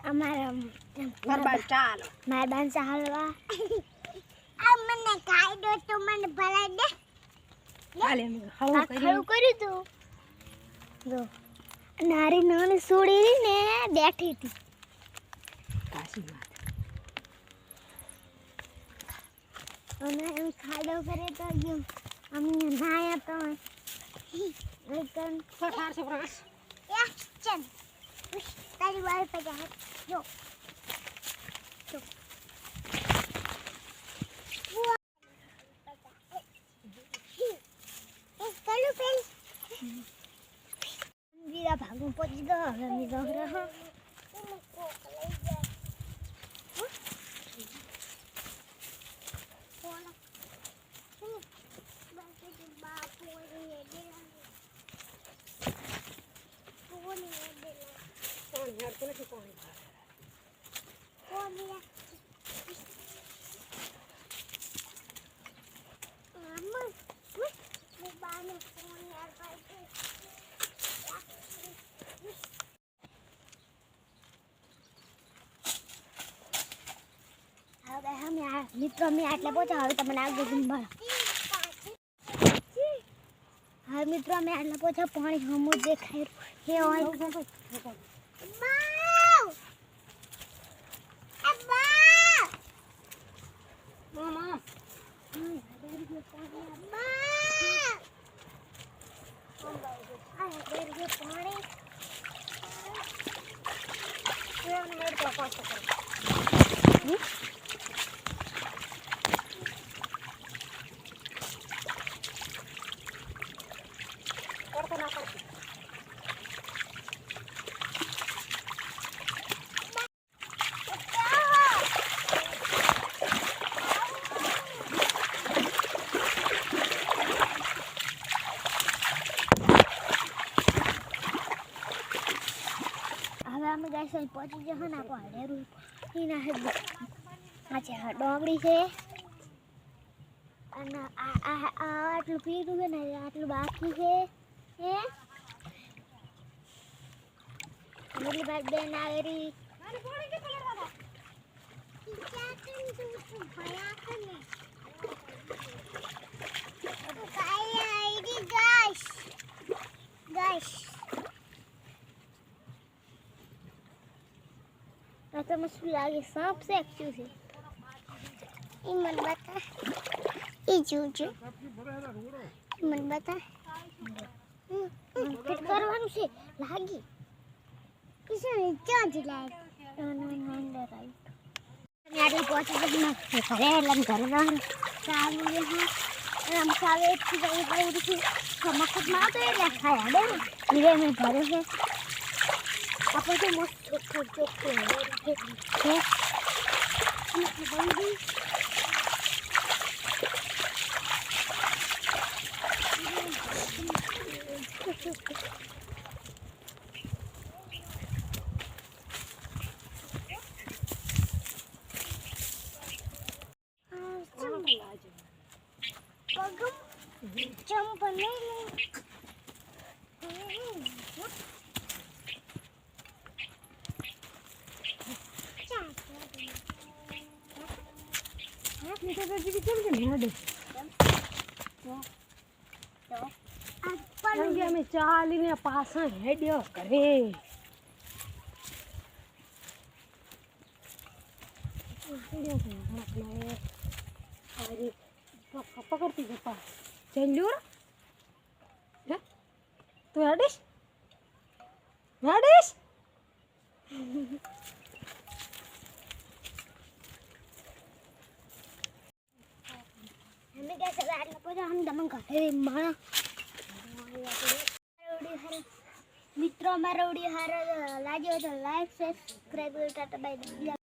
અમારા ગરબા ચાલો મારા બાન ચાલવા આ મને ખાઈ દો તો મને ભરાઈ દે ચાલે હળવું કર્યું તું જો નારી નાની છોડી ને બેઠી હતી કાશી વાત અને એમ ખાડો કરે તો ગયો અમે નાયા તો એકન ફટાર સફરાસ એક્શન તારી વાળ પર જા જો Dia bangun pot juga, kami dah. મિત્રો અમે આટલા પહોંચ્યા હવે તમને આગળ સંભાળો હા મિત્રો અમે આટલા પહોંચ્યા પાણી હમું દેખાય હે ઓય અમે ગાઈસ પહોંચી જશે ને આપણે હડેરું એના હે અચ્છા ડોંગળી છે અને આટલું પીરું છે ને આટલું બાકી છે હે એટલે બાદ બેન આવેરી तो मुझे लगे सांप से एक्टिव है ये मन बता ये जूजू मन बता कित करवानु છે લાગી किसे क्या दिलाय नो राइट यार पहुंच गए घरे लम घर रहा चालू है हम सावे की गई गई हम खुद ना तो ये खाया दे धीरे में भरे है apa tuh mau cocok ya અમે ચાલીને પાછા હેડ્યો કરે પકડતી જપા ચલ્યું તું હેડીશ હેડીશ हमें कैसे बैठना पड़ा हम दमन खाते मारा मित्रों हमारा वीडियो हारा लागे तो लाइक सब्सक्राइब करता बाय